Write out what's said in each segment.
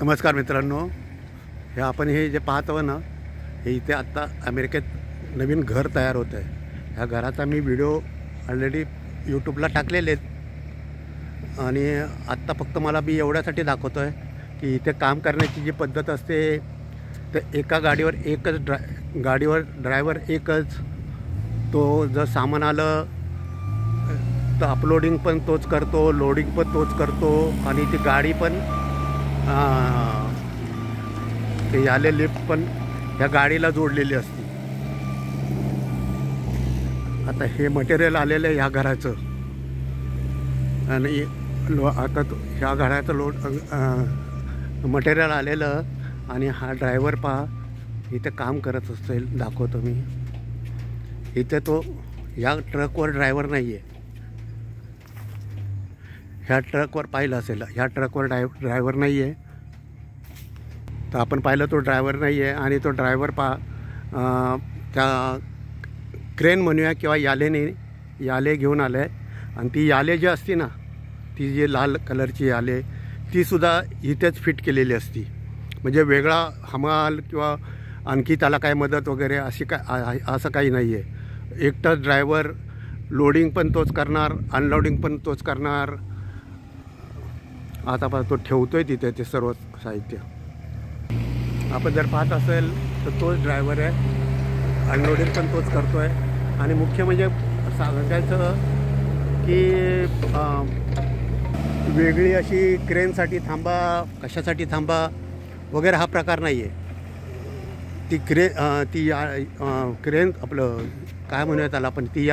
नमस्कार मित्रांनो, आपण हे जे पाहत आहोत ना, हे इथे आत्ता अमेरिकेत नवीन घर तयार होतं आहे. ह्या घराचा मी व्हिडिओ ऑलरेडी यूट्यूबला टाकलेले आहेत आणि आत्ता फक्त मला मी एवढ्यासाठी दाखवतो आहे की इथे काम करण्याची जी पद्धत असते तर एका गाडीवर ड्रायव्हर एकच. तो जर सामान आलं तर अपलोडिंग पण तोच करतो, लोडिंग पण तोच करतो आणि ती गाडी पण ते आले लिफ्ट पण ह्या गाडीला जोडलेली असते. आता हे मटेरियल आलेलं आहे ह्या घराचं आणि आता ह्या घराचं मटेरियल आलेलं आणि हा ड्रायव्हर पहा इथे काम करत असेल. दाखवतो मी. इथे तो ह्या ट्रकवर ड्रायव्हर नाही आहे. ह्या ट्रकवर पाहिलं असेल, ह्या ट्रकवर ड्रायव्हर नाही आहे. तर आपण पाहिलं तो ड्रायव्हर नाही आहे आणि तो ड्रायव्हर त्या क्रेन म्हणूया किंवा याले घेऊन आले आहे. आणि ती याले जी असती ना, ती जी लाल कलरची याले तीसुद्धा इथेच फिट केलेली असती. म्हणजे वेगळा हमाल किंवा आणखी त्याला काय मदत वगैरे असं काही नाही आहे. एकटाच ड्रायव्हर लोडिंग पण तोच करणार, अनलोडिंग पण तोच करणार. आता तो ठेवतोय तिथे ते सर्व साहित्य. आपण जर पाहत असेल तर तोच ड्रायव्हर आहे, अनलोडिंग पण तोच करतो आहे. आणि मुख्य म्हणजे सांगायचं की वेगळी अशी क्रेनसाठी थांबा, कशासाठी थांबा वगैरे हा प्रकार नाही आहे. ती क्रेन आपलं काय म्हणूया त्याला, पण ती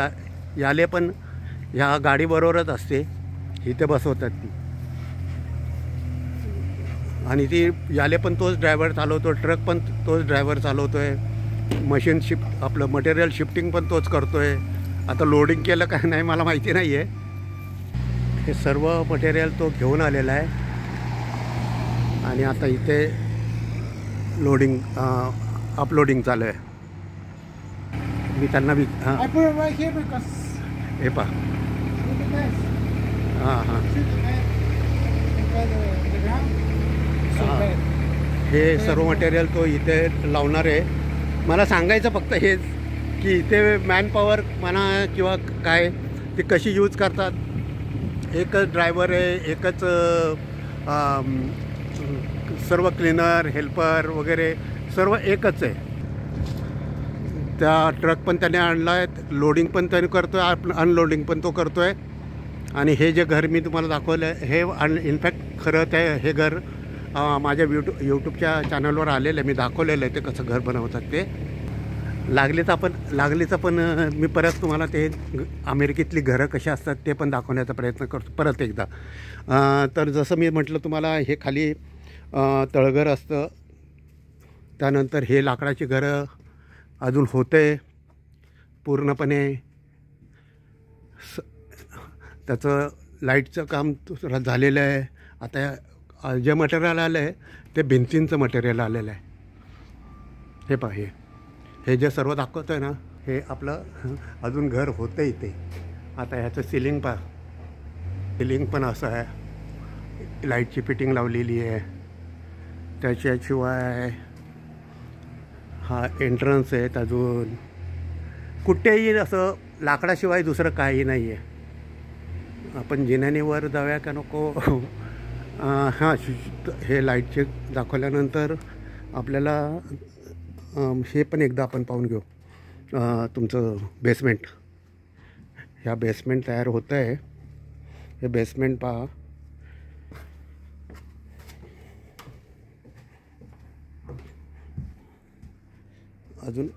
याले पण ह्या गाडीबरोबरच असते, इथे बसवतात ती. आणि ती याले पण तोच ड्रायव्हर चालवतो, ट्रक पण तोच ड्रायव्हर चालवतो आहे, मशीन आपलं मटेरियल शिफ्टिंग पण तोच करतो आहे. आता लोडिंग केलं काय नाही मला माहिती नाही आहे. हे सर्व मटेरियल तो घेऊन आलेला आहे आणि आता इथे लोडिंग अपलोडिंग चालू आहे. मी त्यांना हे पहा. हां हे सर्व मटेरियल तो इथे लावणार आहे. मला सांगायचं फक्त हेच की इथे मॅनपॉवर म्हणा किंवा काय ते कशी यूज करतात. एकच ड्रायव्हर आहे, एकच सर्व क्लीनर हेल्पर वगैरे सर्व एकच आहे. त्या ट्रक पण त्याने आणला आहे, लोडिंग पण त्याने करतो आहे, अनलोडिंग पण तो करतो आहे. आणि हे जे घर मी तुम्हाला दाखवलं आहे हे इनफॅक्ट खरं हे घर माझ्या यूट्यूबच्या चॅनलवर आलेलं आहे. मी दाखवलेलं आहे ते कसं घर बनवतात ते. लागलीचं पण मी परत तुम्हाला ते अमेरिकेतली घरं कशी असतात ते पण दाखवण्याचा प्रयत्न करतो परत एकदा. तर जसं मी म्हटलं तुम्हाला, हे खाली तळघर असतं, त्यानंतर हे लाकडाची घरं अजून होते पूर्णपणे. त्याचं लाईटचं काम झालेलं आहे. आता जे मटेरियल आलं आहे ते भिंतींचं मटेरियल आलेलं आहे. हे पहा, हे जे सर्व दाखवतं आहे ना, हे आपलं अजून घर होतं इथे. आता ह्याचं सिलिंग पहा, सिलिंग पण असं आहे, लाईटची फिटिंग लावलेली आहे. त्याच्याशिवाय हा एंट्रन्स आहे. अजून कुठेही असं लाकडाशिवाय दुसरं काही नाही आहे. आपण जिन्याने वर जाऊया का नको? हां, हे लाईटचे दाखवल्यानंतर आपल्याला हे पण एकदा आपण पाहून घेऊ. तुमचं बेसमेंट, ह्या बेसमेंट तयार होतं आहे. हे बेसमेंट पहा. अजून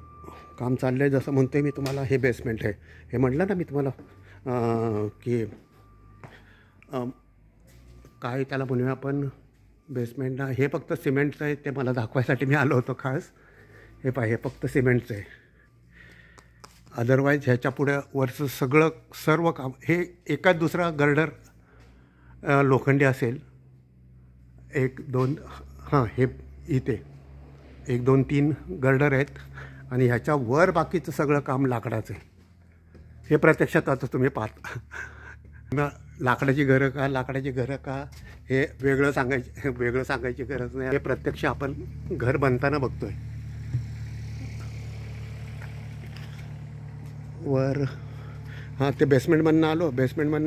काम चाललं आहे. जसं म्हणतो आहे मी तुम्हाला, हे बेसमेंट आहे. हे म्हटलं ना मी तुम्हाला की काय त्याला म्हणूया आपण बेसमेंटला. हे फक्त सिमेंटचं आहे, ते मला दाखवायसाठी मी आलो होतो खास. हे पहा, हे फक्त सिमेंटचं आहे. अदरवाईज ह्याच्या पुढे वरचं सर्व काम हे एकाच दुसरा गर्डर लोखंडी असेल. 1 2 हां, हे इथे 1 2 3 गर्डर आहेत आणि ह्याच्या वर बाकीचं सगळं काम लाकडाचं आहे. हे प्रत्यक्षात आता तुम्ही पाहता. लाकडाची घरं का हे वेगळं सांगायची गरज नाही. हे प्रत्यक्ष आपण घर बनताना बघतोय. वर हां ते बेसमेंटमधनं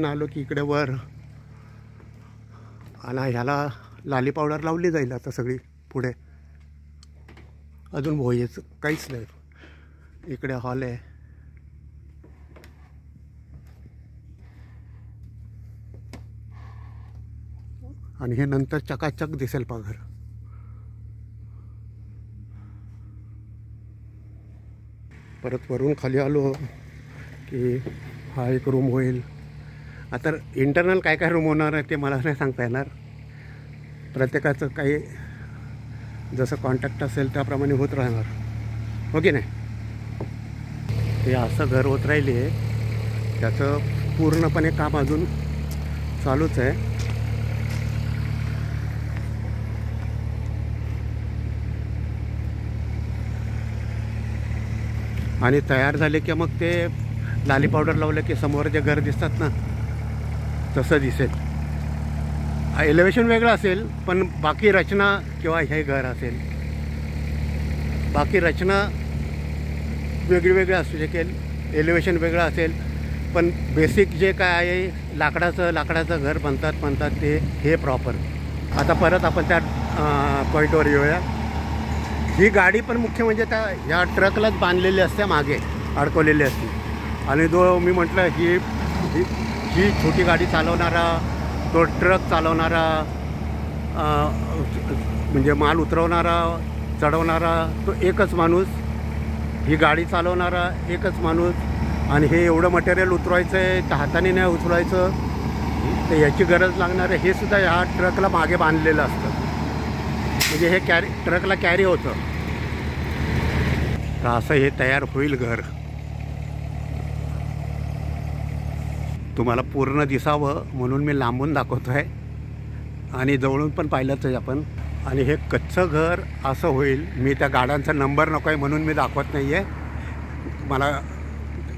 आलो की इकडे वर आणि ह्याला लाली पावडर लावली जाईल आता सगळी पुढे. अजून भोयेच काहीच नाही. इकडे हॉल आहे. आणि हे नंतर चकाचक दिसेल घर. परत वरून खाली आलो की हा एक रूम होईल. आता इंटरनल काय रूम होणार आहे ते मला नाही सांगता येणार. प्रत्येकाचं काही जसं कॉन्टॅक्ट असेल त्याप्रमाणे होत राहणार, हो की नाही. हे असं घर होत राहिले आहे. त्याचं पूर्णपणे काम अजून चालूच आहे. आणि तयार झाले की मग ते लाली पावडर लावलं की समोर जे घर दिसतात ना तसं दिसेल. एलिव्हेशन वेगळं असेल पण बाकी रचना किंवा हे घर असेल बाकी रचना वेगळी असू शकेल. एलिव्हेशन वेगळं असेल पण बेसिक जे काय आहे लाकडाचं घर म्हणतात ते हे प्रॉपर. आता परत आपण त्या पॉईंटवर येऊया. ही गाडी पण मुख्य म्हणजे ह्या ट्रकलाच बांधलेली असते, मागे अडकवलेली असते. आणि जो मी म्हटलं ही छोटी गाडी चालवणारा, तो ट्रक चालवणारा, म्हणजे माल उतरवणारा चढवणारा तो एकच माणूस. ही गाडी चालवणारा एकच माणूस. आणि हे एवढं मटेरियल उतरवायचं आहे तर हाताने नाही उचलायचं, तर याची गरज लागणार आहे. हे सुद्धा ह्या ट्रकला मागे बांधलेलं असतं, म्हणजे हे ट्रकला कॅरी होतं. तर असं हे तयार होईल घर. तुम्हाला पूर्ण दिसावं म्हणून मी लांबून दाखवतो आहे आणि जवळून पण पाहिलंच आहे आपण. आणि हे कच्चं घर असं होईल. मी त्या गाड्यांचा नंबर नको आहे म्हणून मी दाखवत नाही आहे. मला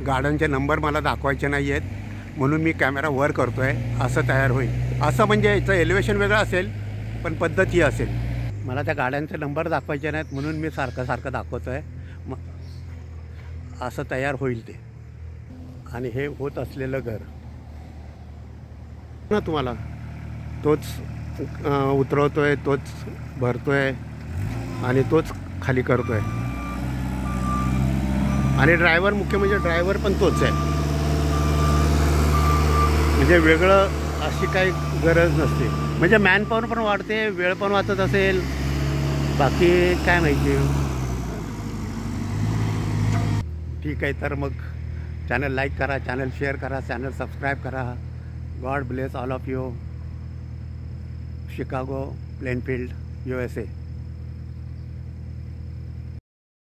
गाड्यांचे नंबर मला दाखवायचे नाही आहेत म्हणून मी कॅमेरा वर करतो आहे. असं तयार होईल. असं म्हणजे याचं एलिव्हेशन वेगळं असेल पण पद्धत ही असेल. मला त्या गाड्यांचे नंबर दाखवायचे नाहीत म्हणून मी सारखं दाखवतो आहे. मग असं तयार होईल ते. आणि हे होत असलेलं घर ना तुम्हाला तोच उतरवतोय, तोच भरतोय आणि तोच खाली करतोय. आणि ड्रायव्हर मुख्य म्हणजे ड्रायव्हर पण तोच आहे. म्हणजे वेगळं अशी काही गरज नसते. म्हणजे मॅनपॉवर पण वाढते, वेळ पण वाचत असेल, बाकी काय माहिती. ठीक आहे, तर मग चॅनल लाईक करा, चॅनल शेअर करा, चॅनल सबस्क्राईब करा. God bless all of you. Chicago, Plainfield, USA.